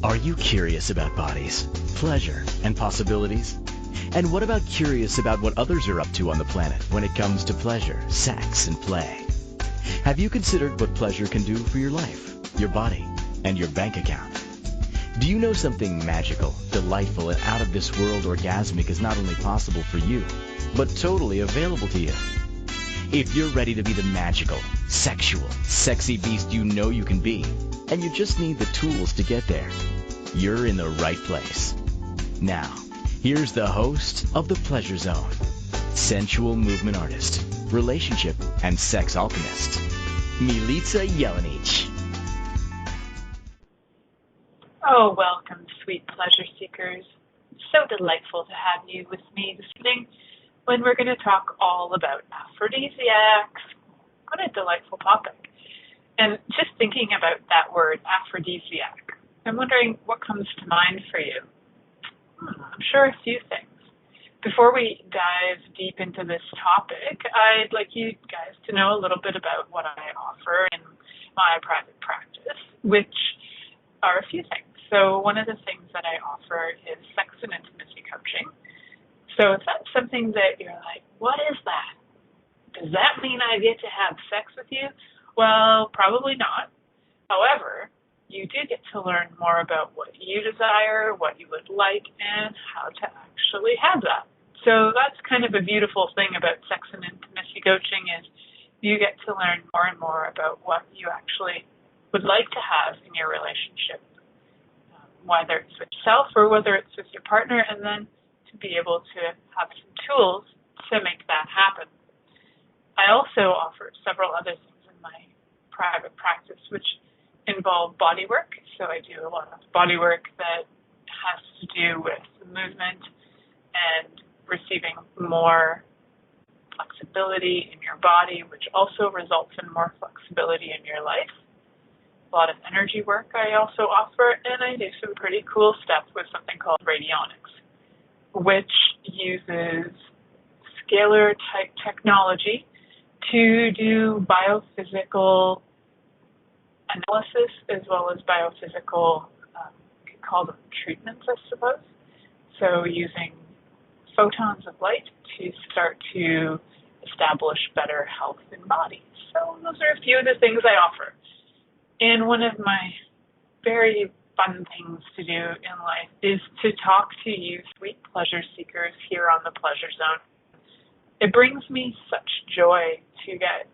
Are you curious about bodies, pleasure, and possibilities? And what about curious about what others are up to on the planet when it comes to pleasure, sex, and play? Have you considered what pleasure can do for your life, your body, and your bank account? Do you know something magical, delightful, and out-of-this-world orgasmic is not only possible for you, but totally available to you? If you're ready to be the magical, sexual, sexy beast you know you can be, and you just need the tools to get there, you're in the right place. Now, here's the host of The Pleasure Zone, sensual movement artist, relationship and sex alchemist, Milica Jelenic. Oh, welcome, sweet pleasure seekers. So delightful to have you with me this evening when we're going to talk all about aphrodisiacs. What a delightful topic. And just thinking about that word, aphrodisiac, I'm wondering what comes to mind for you. I'm sure a few things. Before we dive deep into this topic, I'd like you guys to know a little bit about what I offer in my private practice, which are a few things. So one of the things that I offer is sex and intimacy coaching. So if that's something that you're like, what is that? Does that mean I get to have sex with you? Well, probably not. However, you do get to learn more about what you desire, what you would like, and how to actually have that. So that's kind of a beautiful thing about sex and intimacy coaching is you get to learn more and more about what you actually would like to have in your relationship, whether it's with yourself or whether it's with your partner, and then to be able to have some tools to make that happen. I also offer several other things in my private practice, which involve body work. So I do a lot of body work that has to do with movement and receiving more flexibility in your body, which also results in more flexibility in your life. A lot of energy work I also offer, and I do some pretty cool stuff with something called radionics, which uses scalar type technology to do biophysical analysis as well as biophysical, you could call them treatments, I suppose. So using photons of light to start to establish better health in bodies. So those are a few of the things I offer. And one of my very fun things to do in life is to talk to you sweet pleasure seekers here on the Pleasure Zone. It brings me such joy to get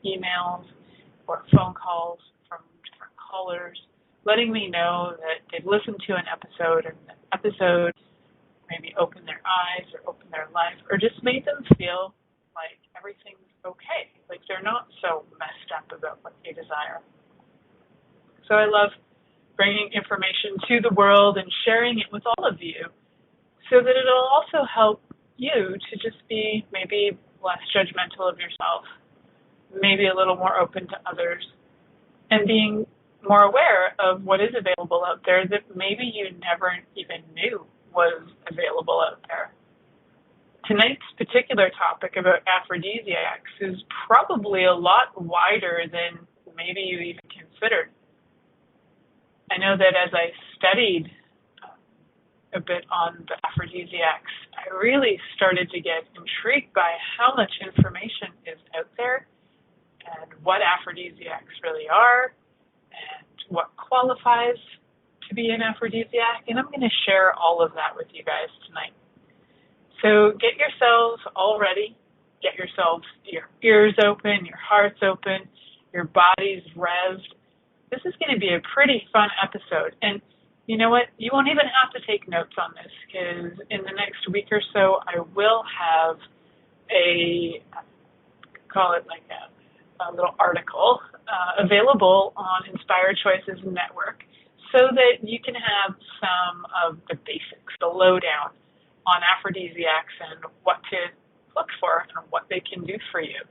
emails or phone calls from different callers letting me know that they've listened to an episode and the episode maybe opened their eyes or opened their life or just made them feel like everything's okay, like they're not so messed up about what they desire. So I love bringing information to the world and sharing it with all of you so that it'll also help you to just be maybe less judgmental of yourself, maybe a little more open to others, and being more aware of what is available out there that maybe you never even knew was available out there. Tonight's particular topic about aphrodisiacs is probably a lot wider than maybe you even considered. I know that as I studied a bit on the aphrodisiacs, I really started to get intrigued by how much information is out there and what aphrodisiacs really are and what qualifies to be an aphrodisiac. And I'm going to share all of that with you guys tonight. So get yourselves all ready. Get yourselves your ears open, your hearts open, your bodies revved. This is going to be a pretty fun episode. And you know what? You won't even have to take notes on this because in the next week or so, I will have call it like a little article available on Inspired Choices Network so that you can have some of the basics, the lowdown on aphrodisiacs and what to look for and what they can do for you.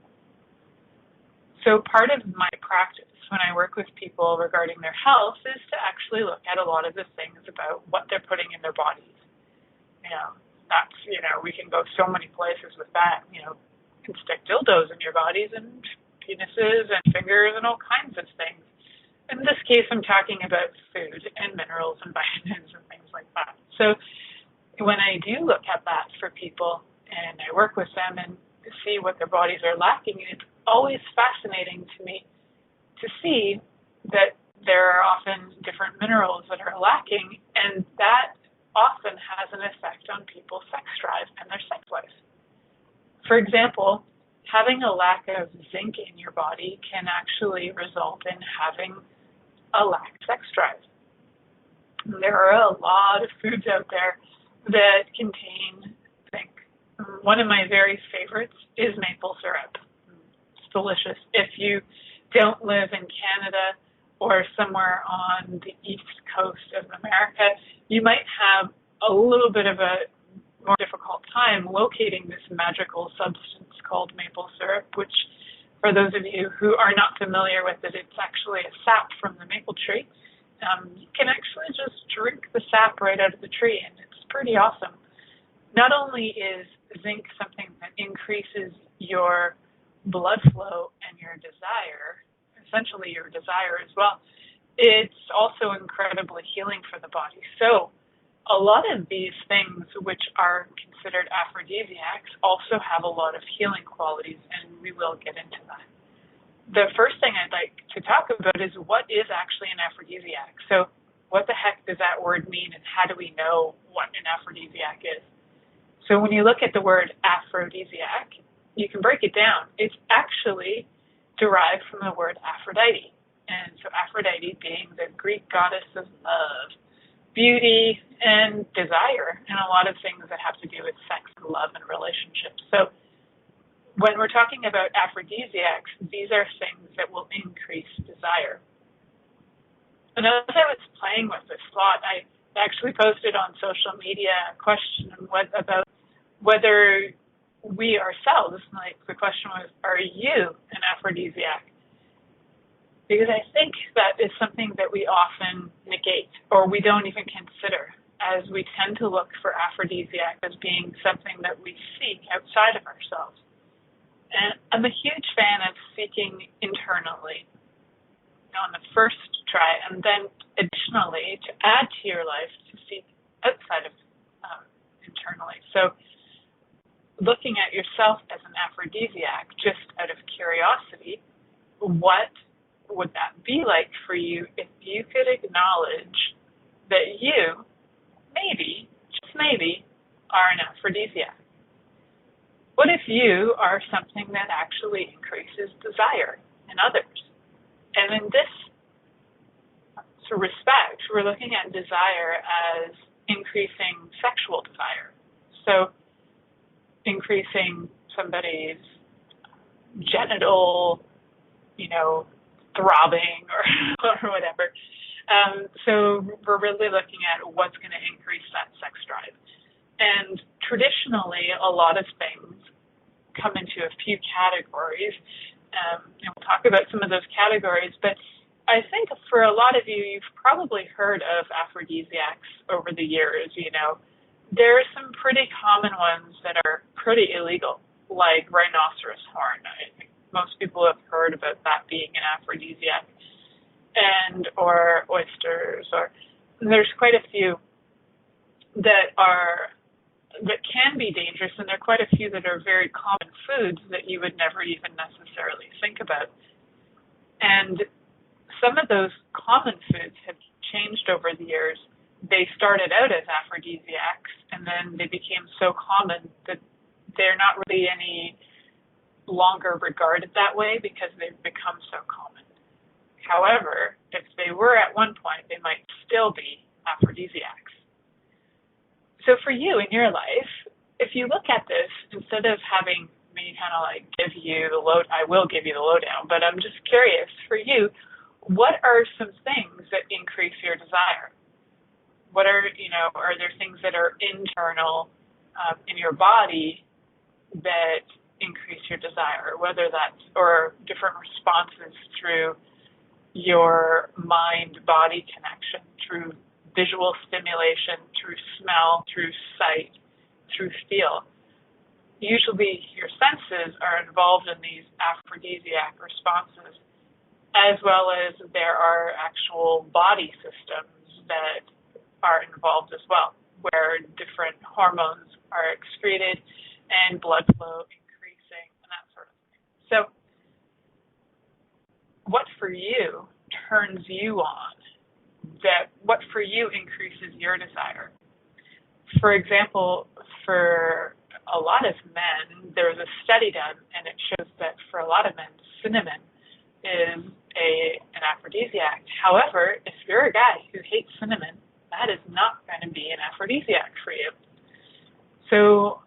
So part of my practice when I work with people regarding their health is to actually look at a lot of the things about what they're putting in their bodies. We can go so many places with that. You can stick dildos in your bodies and penises and fingers and all kinds of things. In this case, I'm talking about food and minerals and vitamins and things like that. So when I do look at that for people and I work with them and see what their bodies are lacking, it's always fascinating to me to see that there are often different minerals that are lacking, and that often has an effect on people's sex drive and their sex life. For example, having a lack of zinc in your body can actually result in having a lack of sex drive. There are a lot of foods out there that contain zinc. One of my very favorites is maple syrup. It's delicious. If you don't live in Canada or somewhere on the east coast of America, you might have a little bit of a more difficult time locating this magical substance called maple syrup, which, for those of you who are not familiar with it, it's actually a sap from the maple tree. You can actually just drink the sap right out of the tree, and it's pretty awesome. Not only is zinc something that increases your blood flow and your desire, essentially your desire as well, it's also incredibly healing for the body. So a lot of these things which are considered aphrodisiacs also have a lot of healing qualities, and we will get into that. The first thing I'd like to talk about is what is actually an aphrodisiac. So what the heck does that word mean, and how do we know what an aphrodisiac is? So when you look at the word aphrodisiac, you can break it down. It's actually derived from the word Aphrodite. And so Aphrodite being the Greek goddess of love, beauty, and desire, and a lot of things that have to do with sex and love and relationships. So when we're talking about aphrodisiacs, these are things that will increase desire. And as I was playing with this thought, I actually posted on social media a question about whether we ourselves, like the question was, are you an aphrodisiac? Because I think that is something that we often negate or we don't even consider, as we tend to look for aphrodisiac as being something that we seek outside of ourselves. And I'm a huge fan of seeking internally on the first try, and then additionally to add to your life to seek outside of internally. So looking at yourself as an aphrodisiac, just out of curiosity, what would that be like for you if you could acknowledge that you, maybe, just maybe, are an aphrodisiac? What if you are something that actually increases desire in others? And in this respect, we're looking at desire as increasing sexual desire. So increasing somebody's genital, throbbing or whatever. So we're really looking at what's going to increase that sex drive. And traditionally, a lot of things come into a few categories, and we'll talk about some of those categories, but I think for a lot of you, you've probably heard of aphrodisiacs over the years. There are some pretty common ones that are pretty illegal, like rhinoceros horn. I think most people have heard about that being an aphrodisiac, or oysters, or there's quite a few that can be dangerous, and there are quite a few that are very common foods that you would never even necessarily think about. And some of those common foods have changed over the years. They started out as aphrodisiacs, and then they became so common that they're not really any longer regarded that way because they've become so common. However, if they were at one point, they might still be aphrodisiacs. So for you in your life, if you look at this, instead of having me kind of like give you the I will give you the lowdown, but I'm just curious for you, what are some things that increase your desire? What are there things that are internal in your body that increase your desire, whether that's, or different responses through your mind-body connection, through visual stimulation, through smell, through sight, through feel. Usually your senses are involved in these aphrodisiac responses. as well as there are actual body systems that are involved as well, where different hormones are excreted and blood flow increasing and that sort of thing. So what for you turns you on? What for you increases your desire? For example, for a lot of men, there was a study done, and it shows that for a lot of men, cinnamon is an aphrodisiac. However, if you're a guy who hates cinnamon, that is not going to be an aphrodisiac for you. So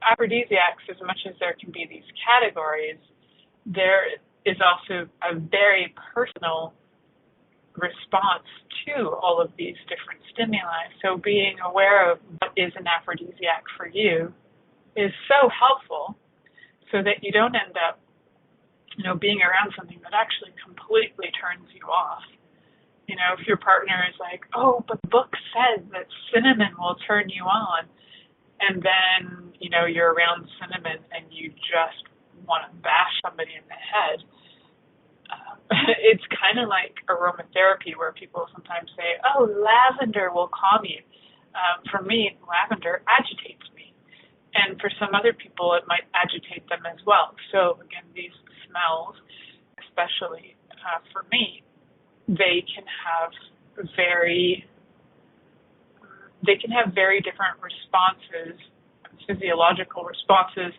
aphrodisiacs, as much as there can be these categories, there is also a very personal response to all of these different stimuli. So being aware of what is an aphrodisiac for you is so helpful, so that you don't end up, being around something that actually completely turns you off. If your partner is like, oh, but the book says that cinnamon will turn you on, and then, you're around cinnamon and you just want to bash somebody in the head. It's kind of like aromatherapy, where people sometimes say, oh, lavender will calm you. For me, lavender agitates me. And for some other people, it might agitate them as well. So again, these smells, especially for me, they can have very different responses, physiological responses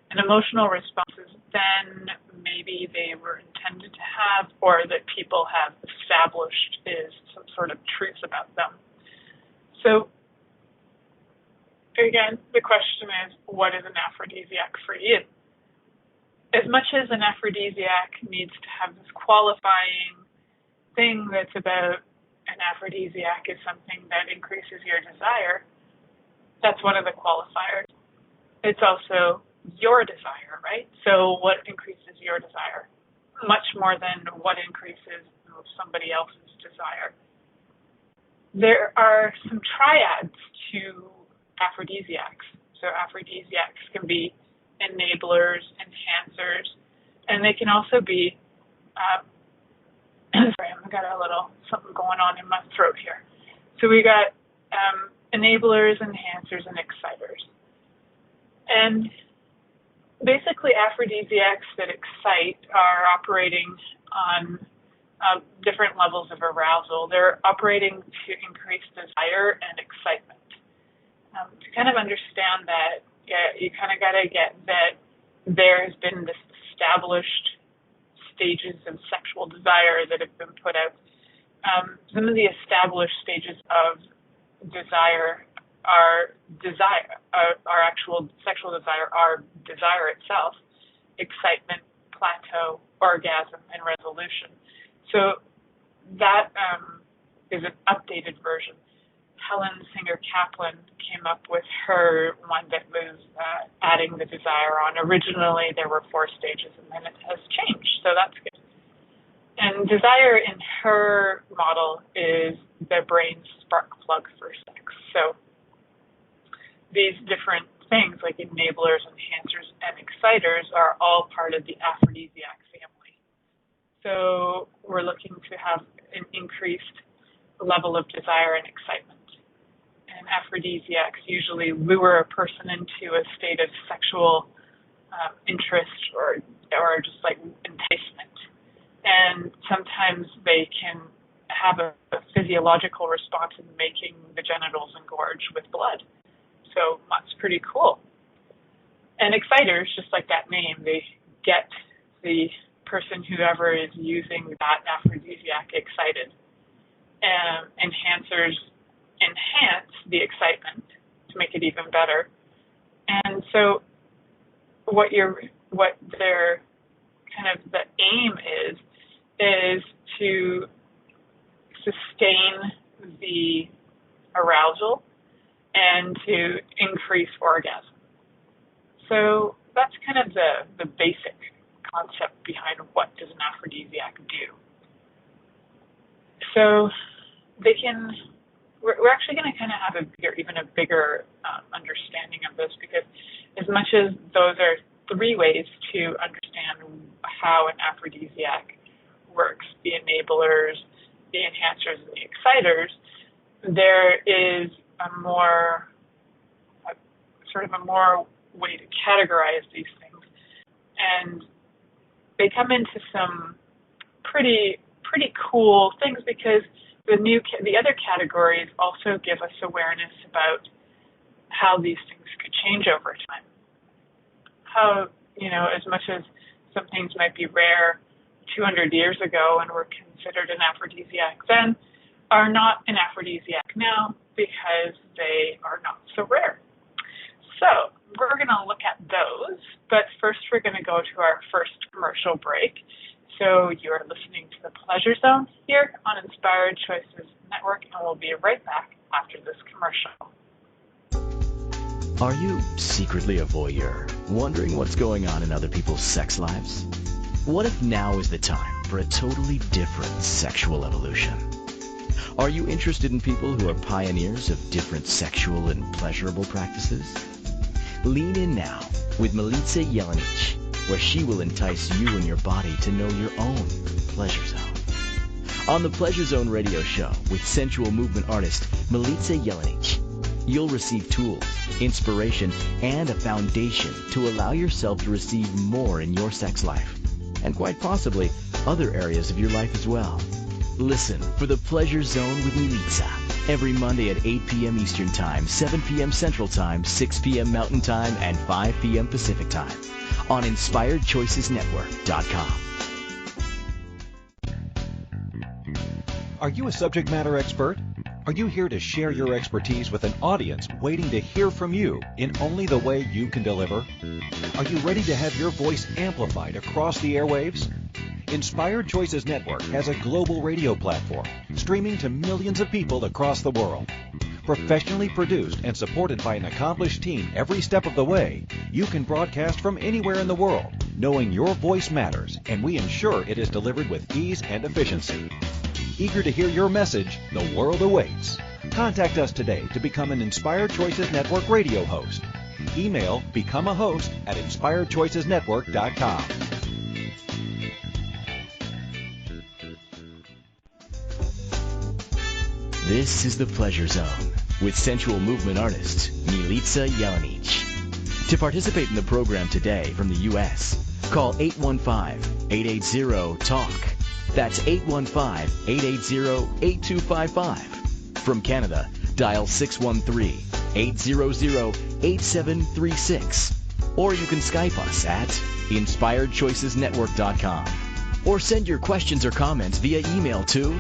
and emotional responses than maybe they were intended to have, or that people have established is some sort of truth about them. So again, the question is, what is an aphrodisiac for you? As much as an aphrodisiac needs to have this qualifying thing that's about an aphrodisiac is something that increases your desire, that's one of the qualifiers. It's also your desire, right? So what increases your desire? Much more than what increases somebody else's desire. There are some triads to aphrodisiacs. So aphrodisiacs can be enablers, enhancers, and they can also be, sorry, I've got a little something going on in my throat here. So we got enablers, enhancers, and exciters. And basically aphrodisiacs that excite are operating on different levels of arousal. They're operating to increase desire and excitement. To kind of understand that, you kind of got to get that there has been this established stages of sexual desire that have been put out. Some of the established stages of desire are actual sexual desire, are desire itself, excitement, plateau, orgasm, and resolution. So that is an updated version. Helen Singer Kaplan came up with her one that was adding the desire on. Originally, there were 4 stages, and then it has changed, so that's good. And desire in her model is the brain's spark plug for sex. So these different things like enablers, enhancers, and exciters are all part of the aphrodisiac family. So we're looking to have an increased level of desire and excitement. And aphrodisiacs usually lure a person into a state of sexual interest or just like enticement. And sometimes they can have a physiological response in making the genitals engorge with blood. So that's pretty cool. And exciters, just like that name, they get the person, whoever is using that aphrodisiac, excited. And enhancers enhance the excitement to make it even better. And so what their kind of the aim is to sustain the arousal and to increase orgasm. So that's kind of the basic concept behind what does an aphrodisiac do. So we're actually going to kind of have even a bigger understanding of this, because as much as those are 3 ways to understand how an aphrodisiac works, the enablers, the enhancers, and the exciters, there is a more way to categorize these things, and they come into some pretty cool things because the other categories also give us awareness about how these things could change over time. How, as much as some things might be rare 200 years ago and were considered an aphrodisiac then, are not an aphrodisiac now because they are not so rare. So we're going to look at those, but first we're going to go to our first commercial break. So you're listening to The Pleasure Zone here on Inspired Choices Network, and we'll be right back after this commercial. Are you secretly a voyeur, wondering what's going on in other people's sex lives? What if now is the time for a totally different sexual evolution? Are you interested in people who are pioneers of different sexual and pleasurable practices? Lean in now with Milica Jelenic, where she will entice you and your body to know your own pleasure zone. On the Pleasure Zone radio show with sensual movement artist Milica Jelenic, you'll receive tools, inspiration, and a foundation to allow yourself to receive more in your sex life, and quite possibly other areas of your life as well. Listen for the Pleasure Zone with Milica every Monday at 8 p.m. Eastern Time, 7 p.m. Central Time, 6 p.m. Mountain Time, and 5 p.m. Pacific Time on InspiredChoicesNetwork.com. Are you a subject matter expert? Are you here to share your expertise with an audience waiting to hear from you in only the way you can deliver? Are you ready to have your voice amplified across the airwaves? Inspired Choices Network has a global radio platform streaming to millions of people across the world. Professionally produced and supported by an accomplished team every step of the way, you can broadcast from anywhere in the world, knowing your voice matters, and we ensure it is delivered with ease and efficiency. Eager to hear your message, the world awaits. Contact us today to become an Inspired Choices Network radio host. Email becomeahost@inspiredchoicesnetwork.com. This is the Pleasure Zone with sensual movement artist Milica Jelenic. To participate in the program today from the U.S., call 815-880-TALK. That's 815-880-8255. From Canada, dial 613-800-8736. Or you can Skype us at InspiredChoicesNetwork.com. Or send your questions or comments via email to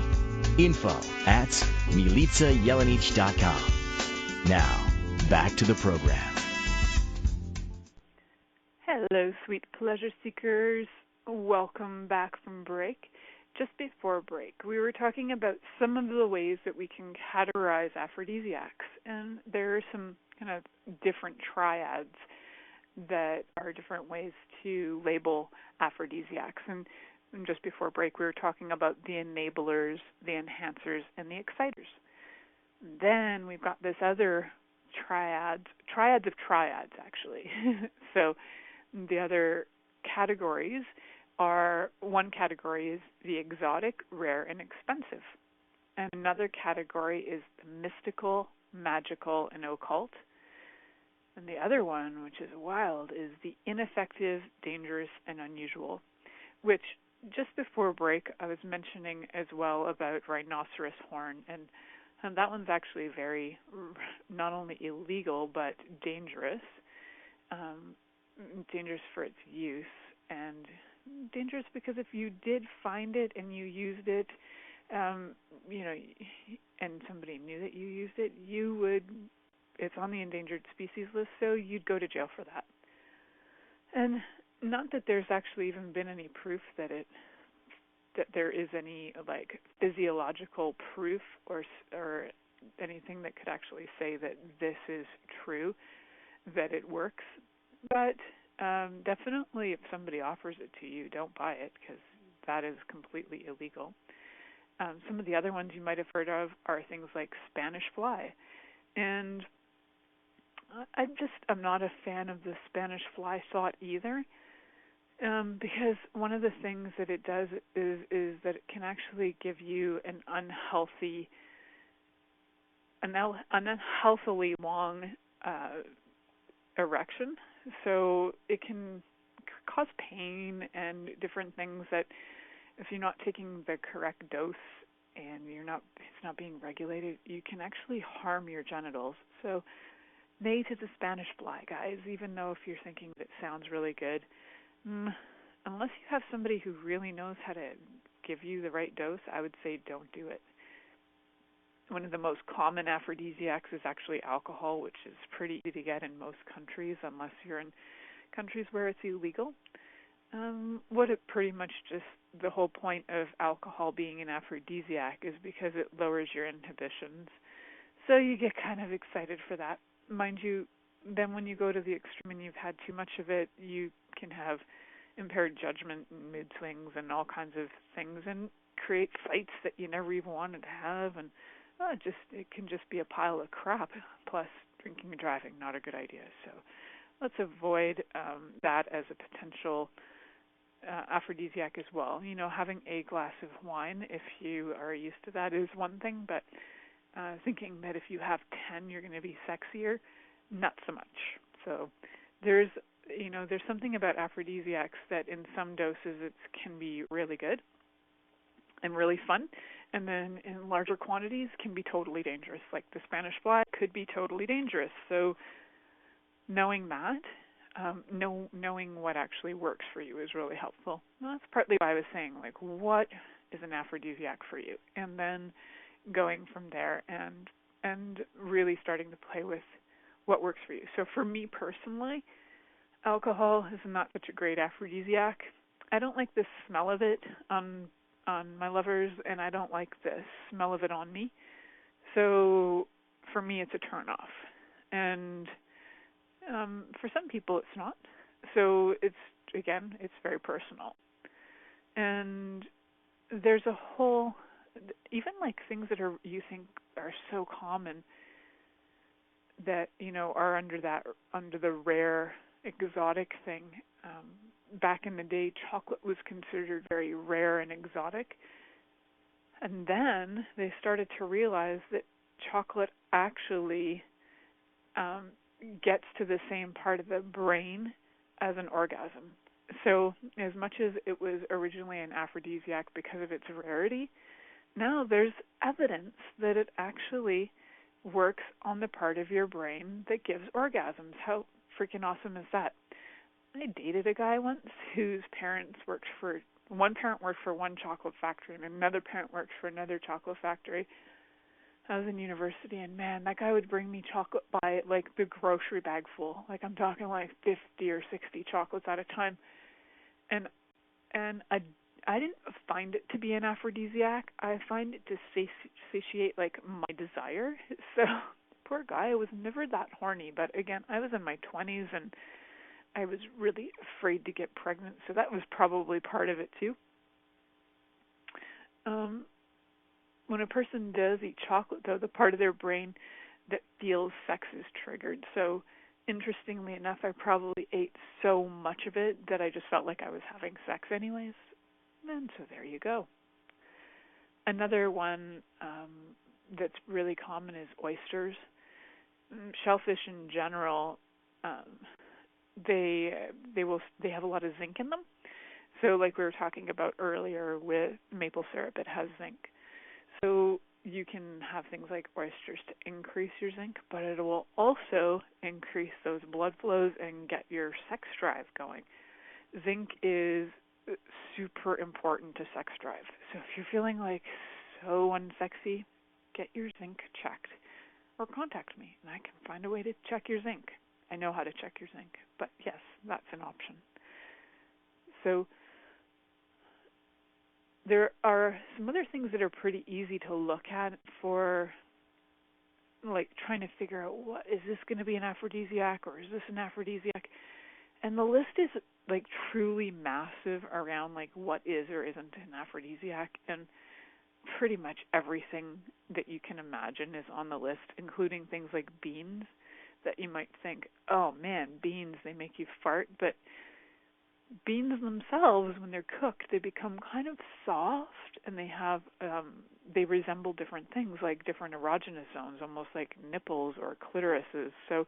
info@MilicaJelenic.com. Now, back to the program. Hello, sweet pleasure seekers. Welcome back from break. Just before break, we were talking about some of the ways that we can categorize aphrodisiacs, and there are some kind of different triads that are different ways to label aphrodisiacs. And just before break, we were talking about the enablers, the enhancers, and the exciters. Then we've got this other triads of triads, actually. So the other categories are, one category is the exotic, rare, and expensive. And another category is the mystical, magical, and occult. And the other one, which is wild, is the ineffective, dangerous, and unusual, which just before break I was mentioning as well about rhinoceros horn. And that one's actually very, not only illegal, but dangerous. Dangerous for its use, and dangerous because if you did find it and you used it, and somebody knew that you used it, it's on the endangered species list, so you'd go to jail for that. And not that there's actually even been any proof that there is any like physiological proof or anything that could actually say that this is true, that it works. But definitely if somebody offers it to you, don't buy it, because that is completely illegal. Some of the other ones you might have heard of are things like Spanish fly. And I'm not a fan of the Spanish fly thought either, Because one of the things that it does is that it can actually give you an unhealthily long erection. So it can cause pain and different things that if you're not taking the correct dose and it's not being regulated, you can actually harm your genitals. So nay to the Spanish fly, guys, even though if you're thinking that sounds really good, unless you have somebody who really knows how to give you the right dose, I would say don't do it. One of the most common aphrodisiacs is actually alcohol, which is pretty easy to get in most countries, unless you're in countries where it's illegal. The whole point of alcohol being an aphrodisiac is because it lowers your inhibitions. So you get kind of excited for that. Mind you, then when you go to the extreme and you've had too much of it, you can have impaired judgment and mood swings and all kinds of things and create fights that you never even wanted to have, and it can just be a pile of crap. Plus, drinking and driving, not a good idea. So let's avoid that as a potential aphrodisiac as well. Having a glass of wine, if you are used to that, is one thing, but thinking that if you have 10, you're going to be sexier, not so much. So there's something about aphrodisiacs that in some doses it can be really good and really fun, and then in larger quantities can be totally dangerous. Like the Spanish fly could be totally dangerous. So knowing that, knowing what actually works for you is really helpful. Well, that's partly why I was saying, like, what is an aphrodisiac for you? And then going from there and really starting to play with what works for you. So for me personally, alcohol is not such a great aphrodisiac. I don't like the smell of it on my lovers, and I don't like the smell of it on me. So for me, it's a turn off. And for some people, it's not. So it's very personal. And there's a whole, even like things that you think are so common that are under the rare exotic thing. Back in the day, chocolate was considered very rare and exotic, and then they started to realize that chocolate actually gets to the same part of the brain as an orgasm. So as much as it was originally an aphrodisiac because of its rarity, now there's evidence that it actually works on the part of your brain that gives orgasms. How freaking awesome is that? I dated a guy once whose one parent worked for one chocolate factory and another parent worked for another chocolate factory. I was in university, and man, that guy would bring me chocolate by like the grocery bag full. Like I'm talking like 50 or 60 chocolates at a time. And I didn't find it to be an aphrodisiac. I find it to satiate like my desire. So poor guy, I was never that horny. But again, I was in my 20s and I was really afraid to get pregnant. So that was probably part of it too. When a person does eat chocolate, though, the part of their brain that feels sex is triggered. So interestingly enough, I probably ate so much of it that I just felt like I was having sex anyways. And so there you go. Another one that's really common is oysters. Shellfish in general, they have a lot of zinc in them. So like we were talking about earlier with maple syrup, it has zinc. So you can have things like oysters to increase your zinc, but it will also increase those blood flows and get your sex drive going. Zinc is super important to sex drive. So if you're feeling like so unsexy, get your zinc checked or contact me and I can find a way to check your zinc. I know how to check your zinc, but yes, that's an option. So there are some other things that are pretty easy to look at for like trying to figure out what is this going to be an aphrodisiac or is this an aphrodisiac? And the list is like truly massive around like what is or isn't an aphrodisiac, and pretty much everything that you can imagine is on the list, including things like beans that you might think, oh man, beans, they make you fart, but beans themselves, when they're cooked, they become kind of soft, and they resemble different things, like different erogenous zones, almost like nipples or clitorises. So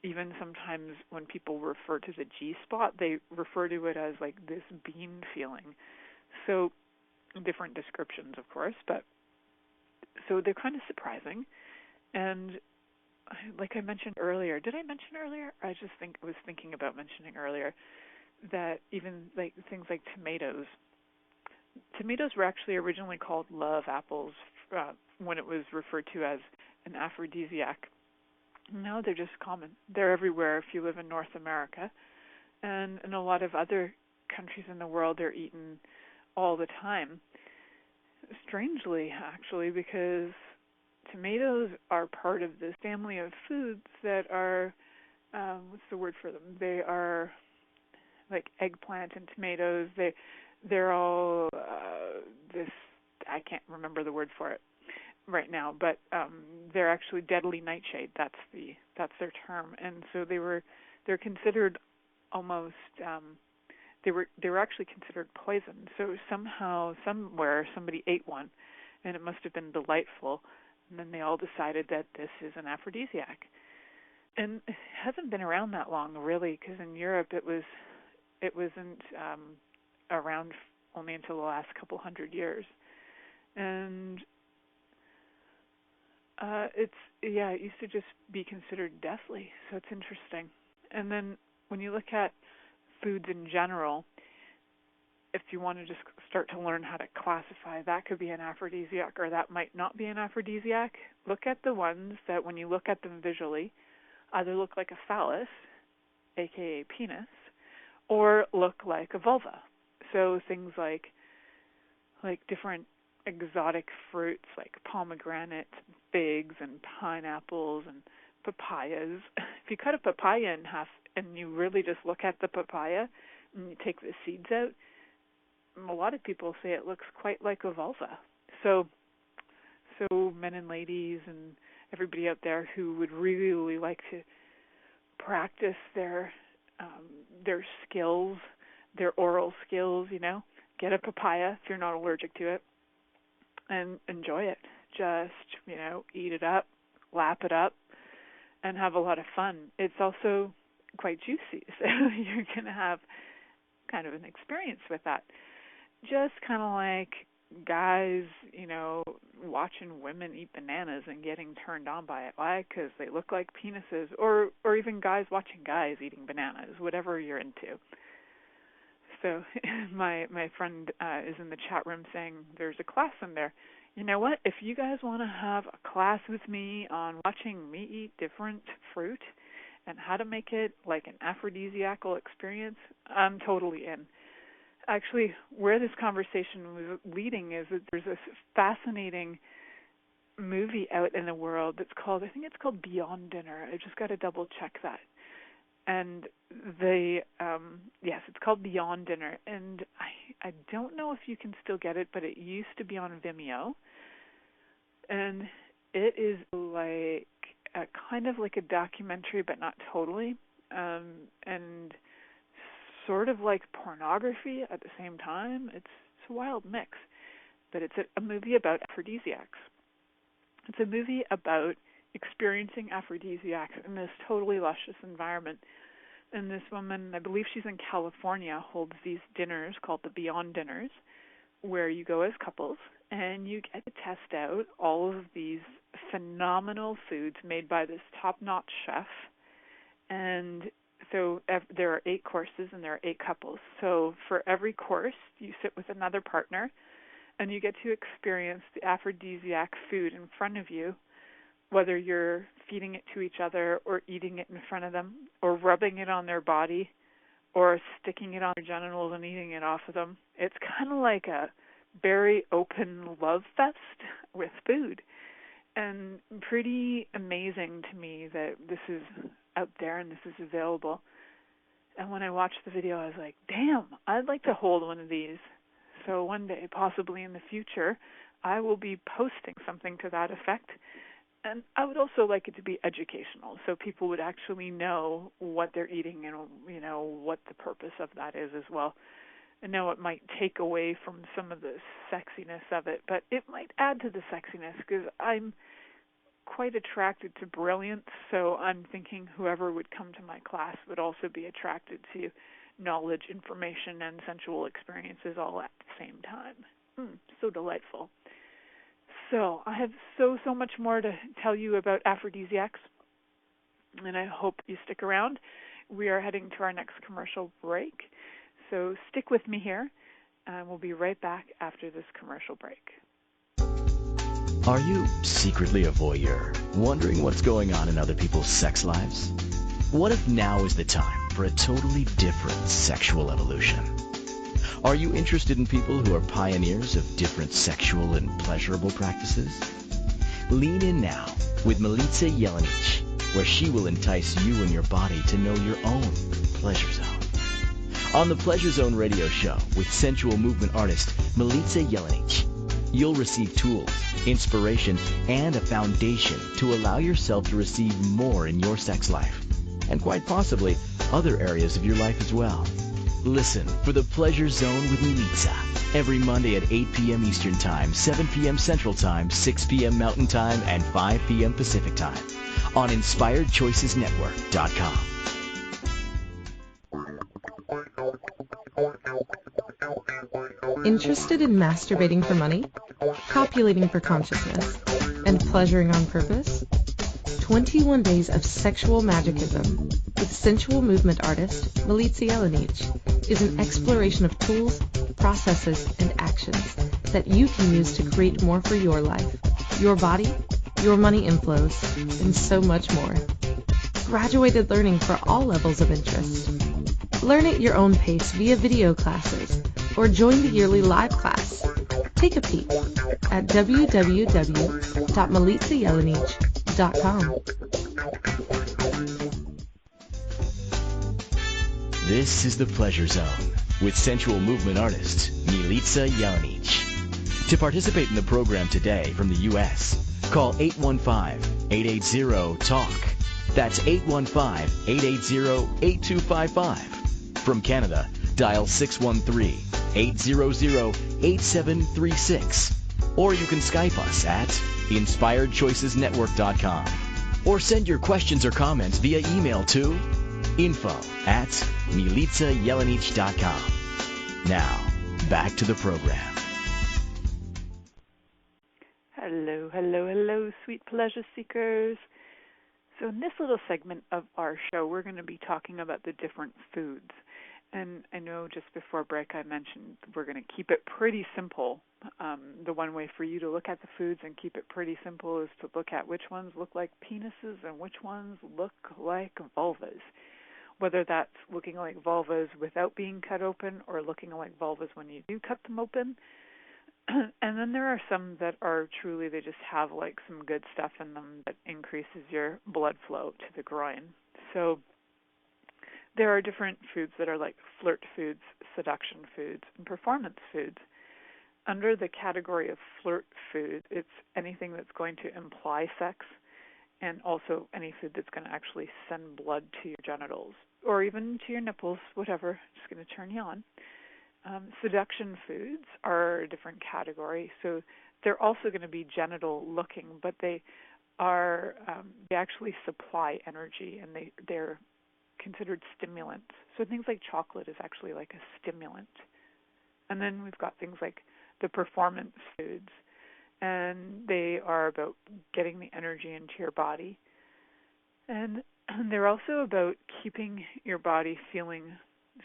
even sometimes when people refer to the G-spot, they refer to it as like this bean feeling. So different descriptions, of course, but so they're kind of surprising. And like I mentioned earlier, did I mention earlier? I was thinking about mentioning earlier that even like things like tomatoes. Tomatoes were actually originally called love apples when it was referred to as an aphrodisiac. Now they're just common. They're everywhere if you live in North America. And in a lot of other countries in the world, they're eaten all the time. Strangely, actually, because tomatoes are part of this family of foods that are, what's the word for them? They are like eggplant and tomatoes. They're all this, I can't remember the word for it right now, but they're actually deadly nightshade. That's their term. And so they're considered almost they were actually considered poison. So somehow, somewhere, somebody ate one, and it must have been delightful. And then they all decided that this is an aphrodisiac. And it hasn't been around that long, really, because in Europe it wasn't around only until the last couple hundred years. And it used to just be considered deathly. So it's interesting. And then when you look at foods in general, if you want to just start to learn how to classify, that could be an aphrodisiac or that might not be an aphrodisiac. Look at the ones that when you look at them visually, either look like a phallus, aka penis, or look like a vulva. So things like different exotic fruits like pomegranates, figs, and pineapples, and papayas. If you cut a papaya in half and you really just look at the papaya and you take the seeds out, a lot of people say it looks quite like a vulva. So men and ladies and everybody out there who would really like to practice their skills, their oral skills, get a papaya if you're not allergic to it and enjoy it. Just, eat it up, lap it up, and have a lot of fun. It's also quite juicy, so you're going to have kind of an experience with that. Just kind of like guys, watching women eat bananas and getting turned on by it. Why? Because they look like penises, or even guys watching guys eating bananas, whatever you're into. So my friend is in the chat room saying there's a class in there. You know what? If you guys want to have a class with me on watching me eat different fruit and how to make it like an aphrodisiacal experience, I'm totally in. Actually, where this conversation was leading is that there's this fascinating movie out in the world that's called, I think it's called Beyond Dinner. I just got to double check that. And yes, it's called Beyond Dinner. And I don't know if you can still get it, but it used to be on Vimeo. And it is like kind of like a documentary, but not totally. And sort of like pornography at the same time. It's a wild mix. But it's a movie about aphrodisiacs. It's a movie about experiencing aphrodisiacs in this totally luscious environment. And this woman, I believe she's in California, holds these dinners called the Beyond Dinners, where you go as couples and you get to test out all of these phenomenal foods made by this top-notch chef. And so there are 8 courses and there are 8 couples. So for every course, you sit with another partner and you get to experience the aphrodisiac food in front of you, whether you're feeding it to each other or eating it in front of them or rubbing it on their body or sticking it on their genitals and eating it off of them. It's kind of like a very open love fest with food. And pretty amazing to me that this is out there and this is available. And when I watched the video, I was like, damn, I'd like to hold one of these. So one day, possibly in the future, I will be posting something to that effect. And I would also like it to be educational, so people would actually know what they're eating and, what the purpose of that is as well. I know it might take away from some of the sexiness of it, but it might add to the sexiness because I'm quite attracted to brilliance, so I'm thinking whoever would come to my class would also be attracted to knowledge, information, and sensual experiences all at the same time. So delightful. So I have so much more to tell you about aphrodisiacs, and I hope you stick around. We are heading to our next commercial break, so stick with me here, and we'll be right back after this commercial break. Are you secretly a voyeur, wondering what's going on in other people's sex lives? What if now is the time for a totally different sexual evolution? Are you interested in people who are pioneers of different sexual and pleasurable practices? Lean in now with Milica Jelenic, where she will entice you and your body to know your own pleasure zone. On the Pleasure Zone radio show with sensual movement artist Milica Jelenic, you'll receive tools, inspiration, and a foundation to allow yourself to receive more in your sex life, and quite possibly other areas of your life as well. Listen for the Pleasure Zone with Milica every Monday at 8 p.m. Eastern Time, 7 p.m. Central Time, 6 p.m. Mountain Time, and 5 p.m. Pacific Time on InspiredChoicesNetwork.com. Interested in masturbating for money, copulating for consciousness, and pleasuring on purpose? 21 Days of Sexual Magicism with sensual movement artist Milica Jelenic is an exploration of tools, processes, and actions that you can use to create more for your life, your body, your money inflows, and so much more. Graduated learning for all levels of interest. Learn at your own pace via video classes or join the yearly live class. Take a peek at www.milicajelenic.com. This is the Pleasure Zone with sensual movement artist Milica Jelenic. To participate in the program today from the U.S., call 815-880-TALK. That's 815-880-8255. From Canada, dial 613-800-8736. Or you can Skype us at InspiredChoicesNetwork.com. Or send your questions or comments via email to info@milicajelenic.com. Now, back to the program. Hello, sweet pleasure seekers. So in this little segment of our show, we're going to be talking about the different foods. And I know just before break I mentioned we're going to keep it pretty simple. The one way for you to look at the foods and keep it pretty simple is to look at which ones look like penises and which ones look like vulvas. Whether that's looking like vulvas without being cut open or looking like vulvas when you do cut them open. And then there are some that are truly, they just have like some good stuff in them that increases your blood flow to the groin. So there are different foods that are like flirt foods, seduction foods, and performance foods. Under the category of flirt food, it's anything that's going to imply sex and also any food that's going to actually send blood to your genitals or even to your nipples, whatever, just going to turn you on. Seduction foods are a different category, so they're also going to be genital looking, but they are they actually supply energy, and they're considered stimulants. So things like chocolate is actually like a stimulant. And then we've got things like the performance foods, and they are about getting the energy into your body. And they're also about keeping your body feeling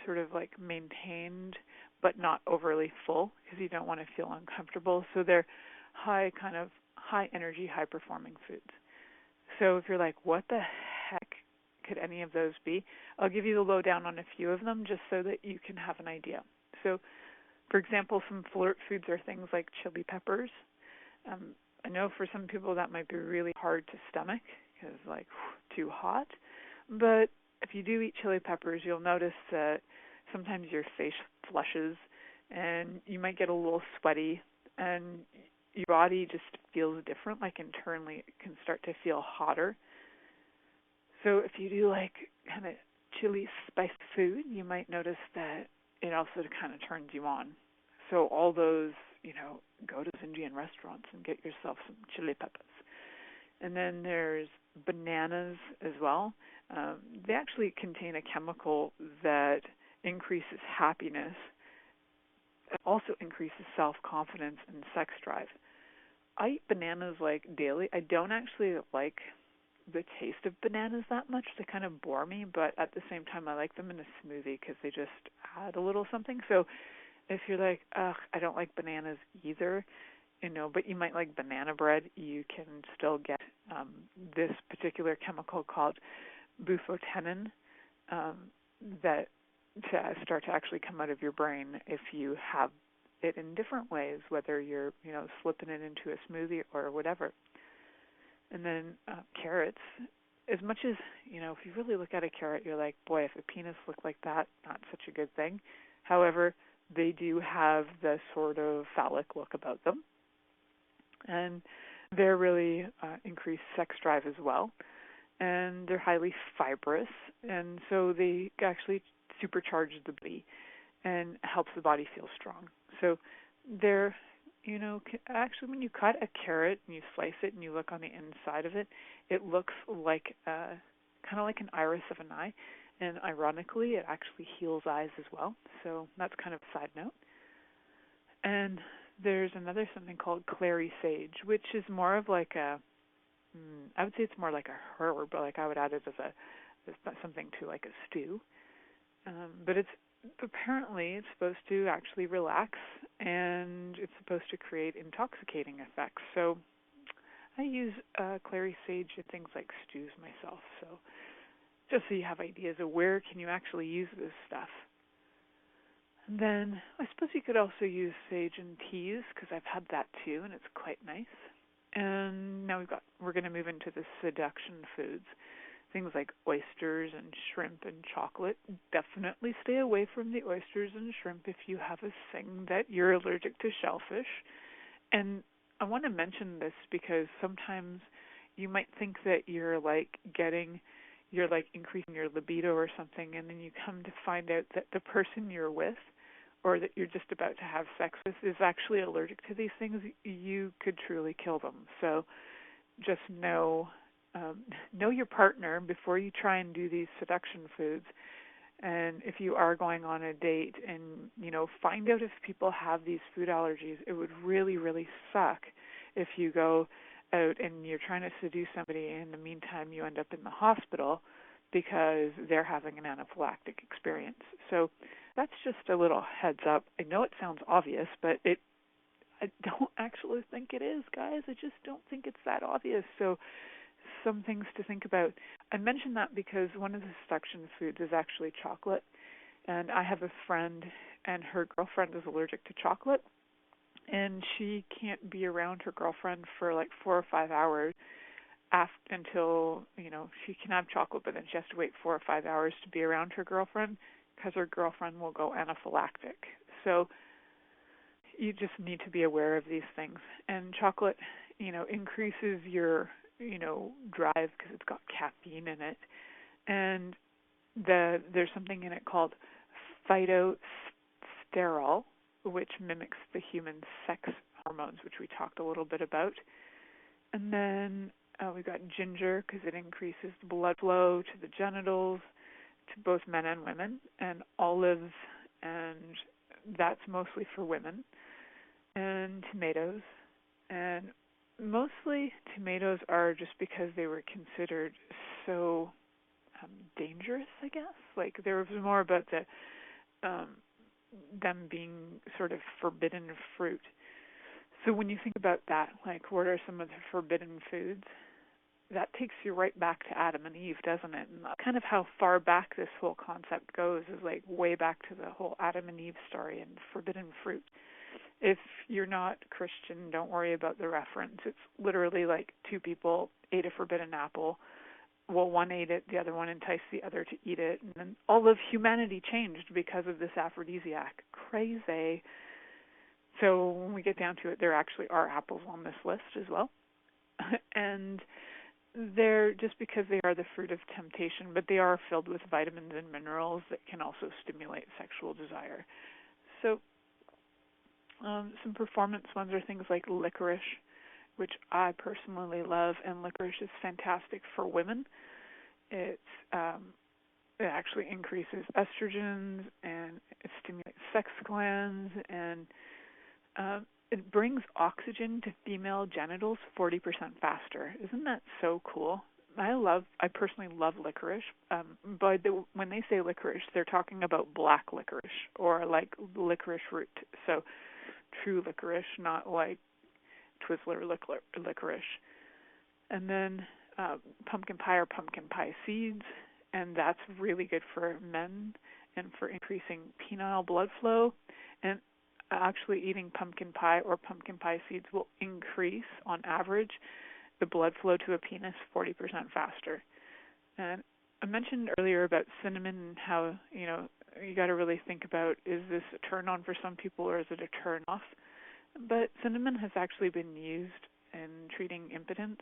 sort of like maintained but not overly full because you don't want to feel uncomfortable. So they're high energy, high performing foods. So if you're like, what the heck could any of those be? I'll give you the lowdown on a few of them just so that you can have an idea. So, for example, some flirt foods are things like chili peppers. I know for some people that might be really hard to stomach because like too hot. But if you do eat chili peppers, you'll notice that sometimes your face flushes and you might get a little sweaty and your body just feels different, like internally it can start to feel hotter. So if you do like kind of chili spiced food, you might notice that it also kind of turns you on. So all those, go to Indian restaurants and get yourself some chili peppers. And then there's bananas as well. They actually contain a chemical that increases happiness. It also increases self-confidence and sex drive. I eat bananas like daily. I don't actually like the taste of bananas that much. They kind of bore me, but at the same time I like them in a smoothie because they just add a little something. So if you're like, ugh, I don't like bananas either, but you might like banana bread, you can still get this particular chemical called bufotenin that to start to actually come out of your brain if you have it in different ways, whether you're, slipping it into a smoothie or whatever. And then carrots, as much as, if you really look at a carrot, you're like, boy, if a penis looked like that, not such a good thing. However, they do have the sort of phallic look about them. And they're really increased sex drive as well. And they're highly fibrous. And so they actually supercharge the body and helps the body feel strong. So they're, actually when you cut a carrot and you slice it and you look on the inside of it, it looks like kind of like an iris of an eye. And ironically, it actually heals eyes as well. So that's kind of a side note. And there's another something called clary sage, which is more of like I would say it's more like a herb, but like I would add it as something to like a stew. But apparently it's supposed to actually relax, and it's supposed to create intoxicating effects. So I use clary sage in things like stews myself. So just so you have ideas of where can you actually use this stuff. And then I suppose you could also use sage in teas, because I've had that too, and it's quite nice. And now we're going to move into the seduction foods. Things like oysters and shrimp and chocolate. Definitely stay away from the oysters and shrimp if you have a thing that you're allergic to shellfish. And I want to mention this because sometimes you might think that you're increasing your libido or something, and then you come to find out that the person you're with or that you're just about to have sex with is actually allergic to these things. You could truly kill them. So just know your partner before you try and do these seduction foods. And if you are going on a date and, find out if people have these food allergies. It would really, really suck if you go out and you're trying to seduce somebody and in the meantime you end up in the hospital because they're having an anaphylactic experience. So that's just a little heads up. I know it sounds obvious, but I don't actually think it is, guys. I just don't think it's that obvious. So some things to think about. I mention that because one of the seduction foods is actually chocolate. And I have a friend, and her girlfriend is allergic to chocolate. And she can't be around her girlfriend for like 4 or 5 hours until, she can have chocolate, but then she has to wait 4 or 5 hours to be around her girlfriend because her girlfriend will go anaphylactic. So you just need to be aware of these things. And chocolate, increases your, drive because it's got caffeine in it. And there's something in it called phytosterol, which mimics the human sex hormones, which we talked a little bit about. And then we got ginger because it increases the blood flow to the genitals, to both men and women, and olives, and that's mostly for women, and tomatoes. And mostly tomatoes are just because they were considered so dangerous, I guess. Like there was more about them being sort of forbidden fruit. So when you think about that, like what are some of the forbidden foods? That takes you right back to Adam and Eve, doesn't it? And kind of how far back this whole concept goes is like way back to the whole Adam and Eve story and forbidden fruit. If you're not Christian, don't worry about the reference. It's literally like two people ate a forbidden apple. Well, one ate it, the other one enticed the other to eat it, and then all of humanity changed because of this aphrodisiac. Crazy. So when we get down to it, there actually are apples on this list as well. And they're, just because they are the fruit of temptation, but they are filled with vitamins and minerals that can also stimulate sexual desire. So some performance ones are things like licorice, which I personally love, and licorice is fantastic for women. It actually increases estrogens, and it stimulates sex glands, and it brings oxygen to female genitals 40% faster. Isn't that so cool? I personally love licorice, but when they say licorice, they're talking about black licorice, or like licorice root. So true licorice, not like Twizzler licorice. And then pumpkin pie or pumpkin pie seeds, and that's really good for men and for increasing penile blood flow. And actually eating pumpkin pie or pumpkin pie seeds will increase, on average, the blood flow to a penis 40% faster. And I mentioned earlier about cinnamon and how, you got to really think about, is this a turn on for some people or is it a turn off? But cinnamon has actually been used in treating impotence,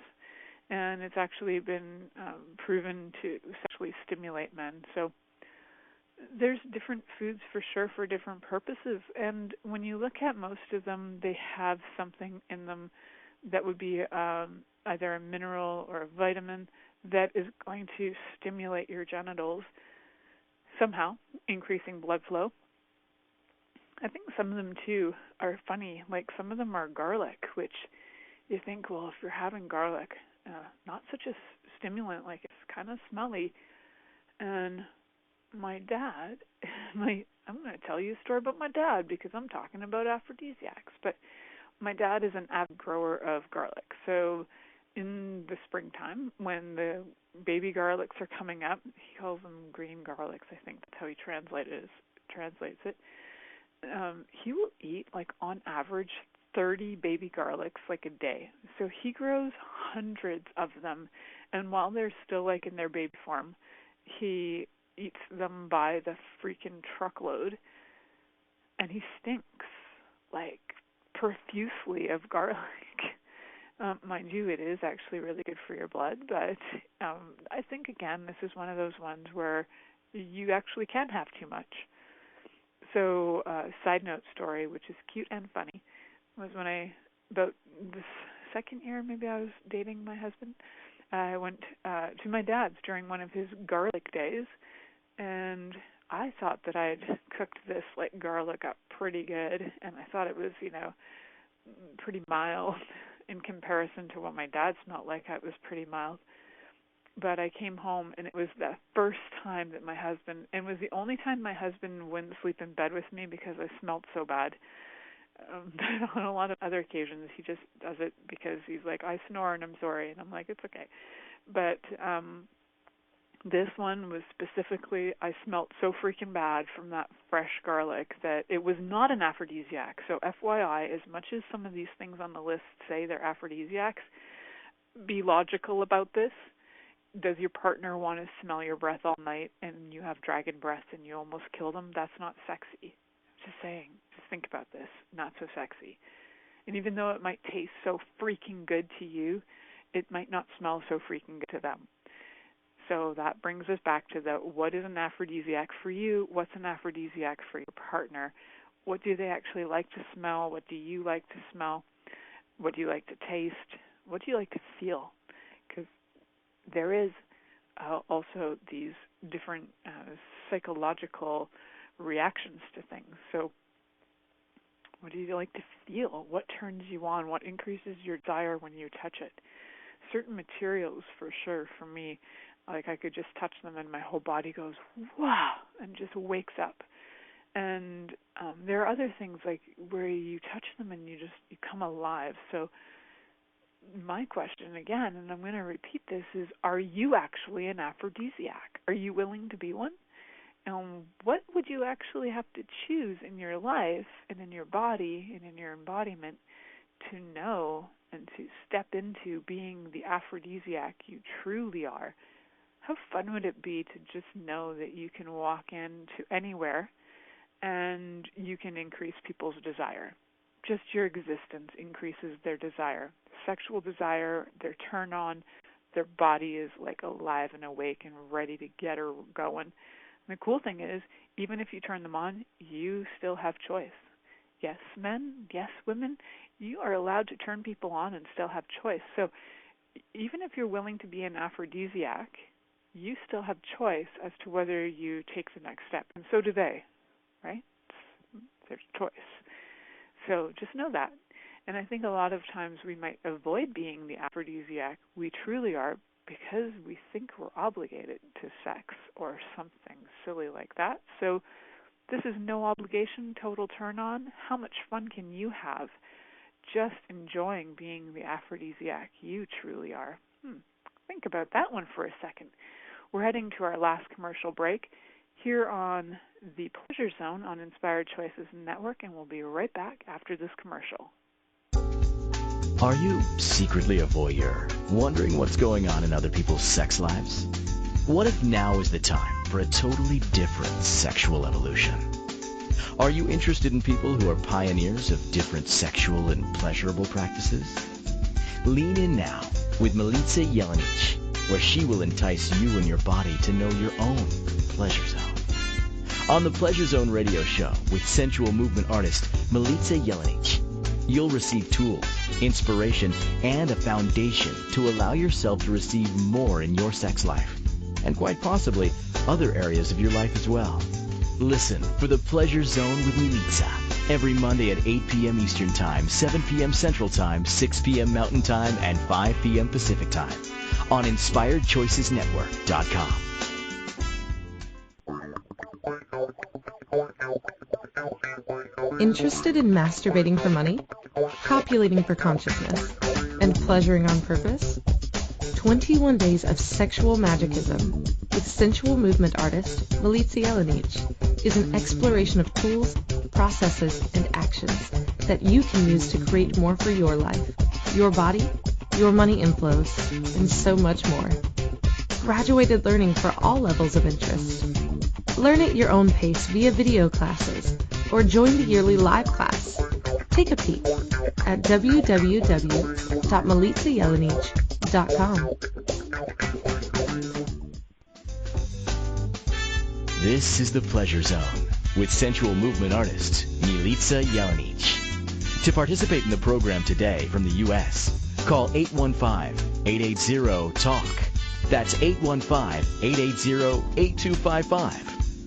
and it's actually been proven to sexually stimulate men. So there's different foods for sure for different purposes, and when you look at most of them, they have something in them that would be either a mineral or a vitamin that is going to stimulate your genitals, somehow increasing blood flow. I think some of them, too, are funny. Like, some of them are garlic, which you think, well, if you're having garlic, not such a stimulant, like it's kind of smelly. And my dad, I'm going to tell you a story about my dad because I'm talking about aphrodisiacs, but my dad is an avid grower of garlic. So in the springtime, when the baby garlics are coming up, he calls them green garlics, I think that's how he translates it. He will eat, like, on average, 30 baby garlics, like, a day. So he grows hundreds of them, and while they're still, like, in their baby form, he eats them by the freaking truckload, and he stinks, like, profusely of garlic. Mind you, it is actually really good for your blood, but I think, again, this is one of those ones where you actually can have too much. So, side note story, which is cute and funny, was when about this second year, maybe I was dating my husband, I went to my dad's during one of his garlic days, and I thought that I'd cooked this, like, garlic up pretty good, and I thought it was, pretty mild in comparison to what my dad smelled like. It was pretty mild. But I came home, and it was the first time that my husband, and it was the only time my husband wouldn't sleep in bed with me because I smelled so bad. But on a lot of other occasions, he just does it because he's like, I snore and I'm sorry. And I'm like, it's okay. But this one was specifically, I smelled so freaking bad from that fresh garlic that it was not an aphrodisiac. So FYI, as much as some of these things on the list say they're aphrodisiacs, be logical about this. Does your partner want to smell your breath all night and you have dragon breath and you almost kill them? That's not sexy. Just saying. Just think about this. Not so sexy. And even though it might taste so freaking good to you, it might not smell so freaking good to them. So that brings us back to what is an aphrodisiac for you? What's an aphrodisiac for your partner? What do they actually like to smell? What do you like to smell? What do you like to taste? What do you like to feel? Because there is also these different psychological reactions to things. So what do you like to feel? What turns you on? What increases your desire when you touch it? Certain materials, for sure, for me, like I could just touch them and my whole body goes, wow, and just wakes up. And there are other things like where you touch them and you come alive. So my question again, and I'm going to repeat this, is are you actually an aphrodisiac? Are you willing to be one? And what would you actually have to choose in your life and in your body and in your embodiment to know and to step into being the aphrodisiac you truly are? How fun would it be to just know that you can walk into anywhere and you can increase people's desire? just your existence increases their desire. Sexual desire, their turn on, their body is like alive and awake and ready to get her going. And the cool thing is, even if you turn them on, you still have choice. Yes, men, yes, women, you are allowed to turn people on and still have choice. So even if you're willing to be an aphrodisiac, you still have choice as to whether you take the next step. And so do they, right? There's choice. So just know that. And I think a lot of times we might avoid being the aphrodisiac. We truly are, because we think we're obligated to sex or something silly like that. So this is no obligation, total turn on. How much fun can you have just enjoying being the aphrodisiac you truly are? Think about that one for a second. We're heading to our last commercial break here on the Pleasure Zone on Inspired Choices Network, and we'll be right back after this commercial. Are you secretly a voyeur, wondering what's going on in other people's sex lives? What if now is the time for a totally different sexual evolution? Are you interested in people who are pioneers of different sexual and pleasurable practices? Lean in now with Milica Jelenic, where she will entice you and your body to know your own pleasure zone. On the Pleasure Zone radio show with sensual movement artist Milica Jelenic, you'll receive tools, inspiration, and a foundation to allow yourself to receive more in your sex life, and quite possibly other areas of your life as well. Listen for the Pleasure Zone with Milica every Monday at 8 p.m. Eastern Time, 7 p.m. Central Time, 6 p.m. Mountain Time, and 5 p.m. Pacific Time on InspiredChoicesNetwork.com. Interested in masturbating for money, copulating for consciousness, and pleasuring on purpose? 21 Days of Sexual Magicism with sensual movement artist Milica Jelenic is an exploration of tools, processes, and actions that you can use to create more for your life, your body, your money inflows, and so much more. Graduated learning for all levels of interest. Learn at your own pace via video classes or join the yearly live class. Take a peek at www.milicajelenic.com. This is the Pleasure Zone with sensual movement artist Milica Jelenic. To participate in the program today from the U.S., call 815-880-TALK. That's 815-880-8255.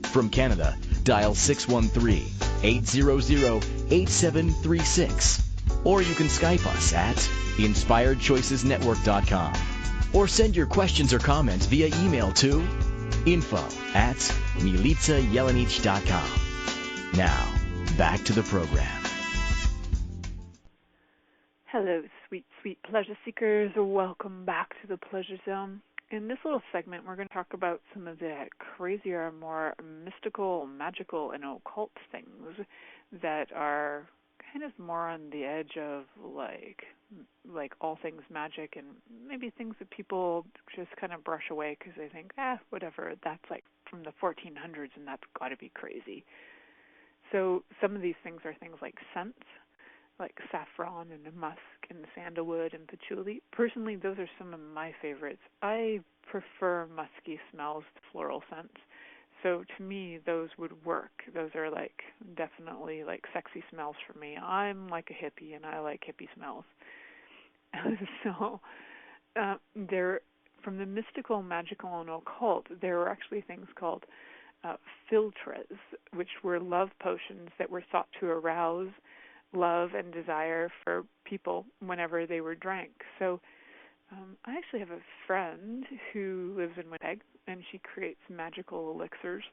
From Canada, dial 613-800-8736. Or you can Skype us at InspiredChoicesNetwork.com. Or send your questions or comments via email to info@MilicaJelenic.com. Now, back to the program. Hello, sweet, sweet pleasure seekers. Welcome back to the Pleasure Zone. In this little segment, we're going to talk about some of the crazier, more mystical, magical, and occult things that are kind of more on the edge of like all things magic, and maybe things that people just kind of brush away because they think, whatever, that's like from the 1400s and that's got to be crazy. So some of these things are things like scents, like saffron and musk and sandalwood and patchouli. Personally, those are some of my favorites. I prefer musky smells to floral scents. So to me, those would work. Those are like definitely like sexy smells for me. I'm like a hippie and I like hippie smells. So there, from the mystical, magical, and occult, there were actually things called philtres, which were love potions that were thought to arouse love and desire for people whenever they were drank. So I actually have a friend who lives in Winnipeg, and she creates magical elixirs.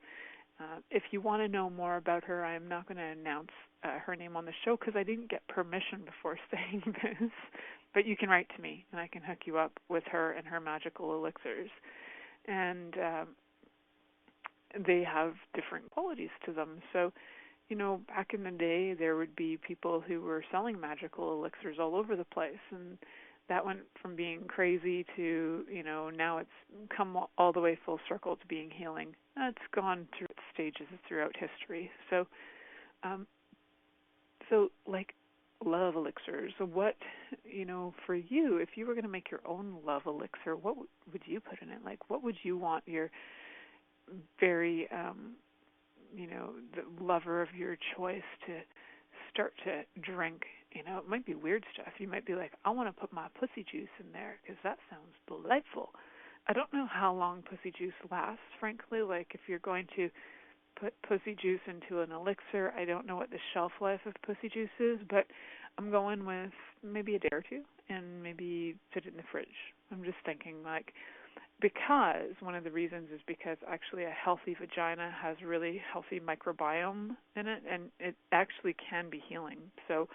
If you want to know more about her, I'm not going to announce her name on the show because I didn't get permission before saying this, but you can write to me, and I can hook you up with her and her magical elixirs. And they have different qualities to them. So, you know, back in the day, there would be people who were selling magical elixirs all over the place, and that went from being crazy to, you know, now it's come all the way full circle to being healing. It's gone through stages throughout history. So, like love elixirs. So what, for you, if you were going to make your own love elixir, what would you put in it? Like, what would you want your very, the lover of your choice to start to drink? It might be weird stuff. You might be like, I want to put my pussy juice in there because that sounds delightful. I don't know how long pussy juice lasts, frankly. Like, if you're going to put pussy juice into an elixir, I don't know what the shelf life of pussy juice is, but I'm going with maybe a day or two and maybe put it in the fridge. I'm just thinking, like, because one of the reasons is because actually a healthy vagina has really healthy microbiome in it, and it actually can be healing. So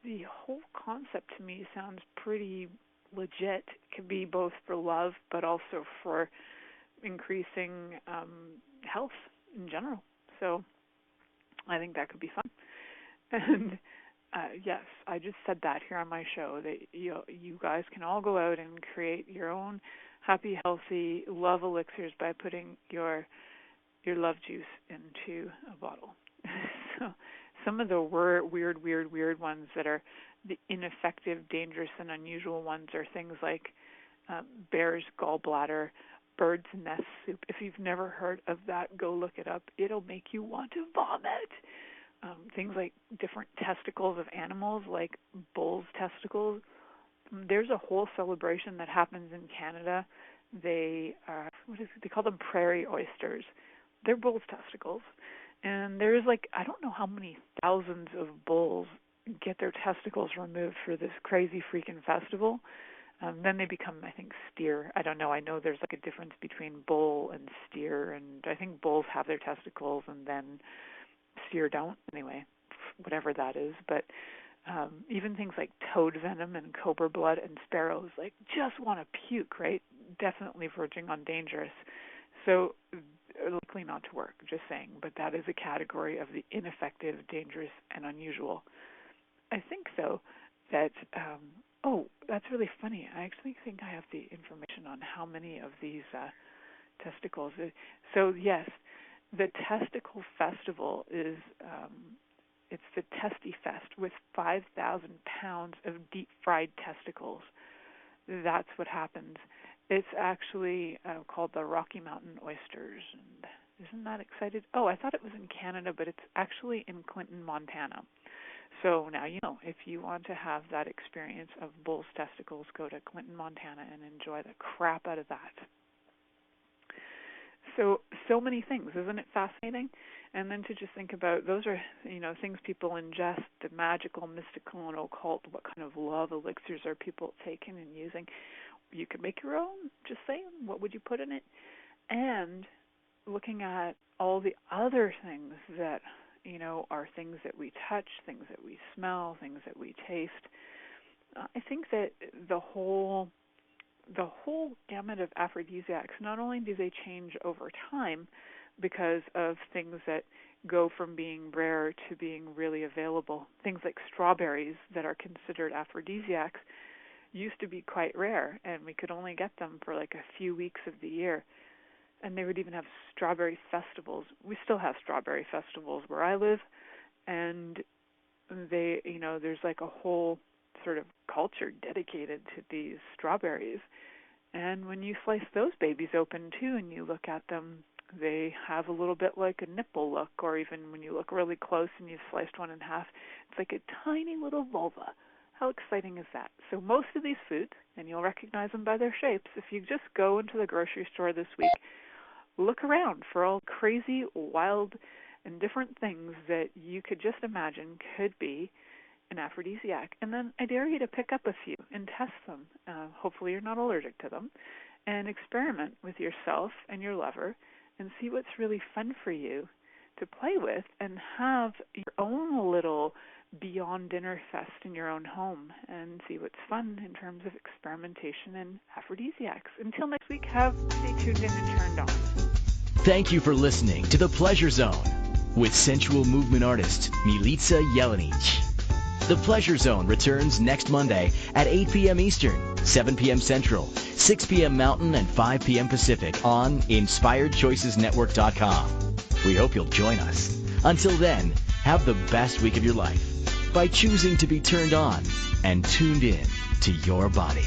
the whole concept to me sounds pretty legit. It can be both for love, but also for increasing health in general. So I think that could be fun. And yes, I just said that here on my show, that you guys can all go out and create your own happy, healthy love elixirs by putting your love juice into a bottle. So some of the weird ones that are the ineffective, dangerous, and unusual ones are things like bear's gallbladder, bird's nest soup. If you've never heard of that, go look it up. It'll make you want to vomit. Things like different testicles of animals, like bull's testicles. There's a whole celebration that happens in Canada. They call them prairie oysters. They're bull's testicles. And there's I don't know how many thousands of bulls get their testicles removed for this crazy freaking festival. Then they become, I think, steer. I don't know. I know there's a difference between bull and steer, and I think bulls have their testicles and then steer don't. Anyway, whatever that is. But even things like toad venom and cobra blood and sparrows, just want to puke, right? Definitely verging on dangerous. So likely not to work, just saying. But that is a category of the ineffective, dangerous, and unusual. I think, though, that... that's really funny. I actually think I have the information on how many of these testicles. So, yes, the Testicle Festival is, it's the Testy Fest with 5,000 pounds of deep-fried testicles. That's what happens. It's actually called the Rocky Mountain Oysters. And isn't that excited? Oh, I thought it was in Canada, but it's actually in Clinton, Montana. So now if you want to have that experience of bull's testicles, go to Clinton, Montana, and enjoy the crap out of that. So many things, isn't it fascinating? And then to just think about, those are, things people ingest, the magical, mystical, and occult. What kind of love elixirs are people taking and using? You could make your own, just saying. What would you put in it? And looking at all the other things that are things that we touch, things that we smell, things that we taste. I think that the whole gamut of aphrodisiacs, not only do they change over time because of things that go from being rare to being really available. Things like strawberries that are considered aphrodisiacs used to be quite rare, and we could only get them for a few weeks of the year. And they would even have strawberry festivals. We still have strawberry festivals where I live, and they, there's a whole sort of culture dedicated to these strawberries. And when you slice those babies open too, and you look at them, they have a little bit like a nipple look, or even when you look really close and you've sliced one in half, it's like a tiny little vulva. How exciting is that? So most of these foods, and you'll recognize them by their shapes, if you just go into the grocery store this week, look around for all crazy, wild, and different things that you could just imagine could be an aphrodisiac. And then I dare you to pick up a few and test them. Hopefully you're not allergic to them. And experiment with yourself and your lover and see what's really fun for you to play with, and have your own little beyond dinner fest in your own home and see what's fun in terms of experimentation and aphrodisiacs. Until next week, stay tuned in and turned on. Thank you for listening to The Pleasure Zone with sensual movement artist Milica Jelenic. The Pleasure Zone returns next Monday at 8 p.m. Eastern, 7 p.m. Central, 6 p.m. Mountain, and 5 p.m. Pacific on InspiredChoicesNetwork.com. We hope you'll join us. Until then, have the best week of your life. by choosing to be turned on and tuned in to your body.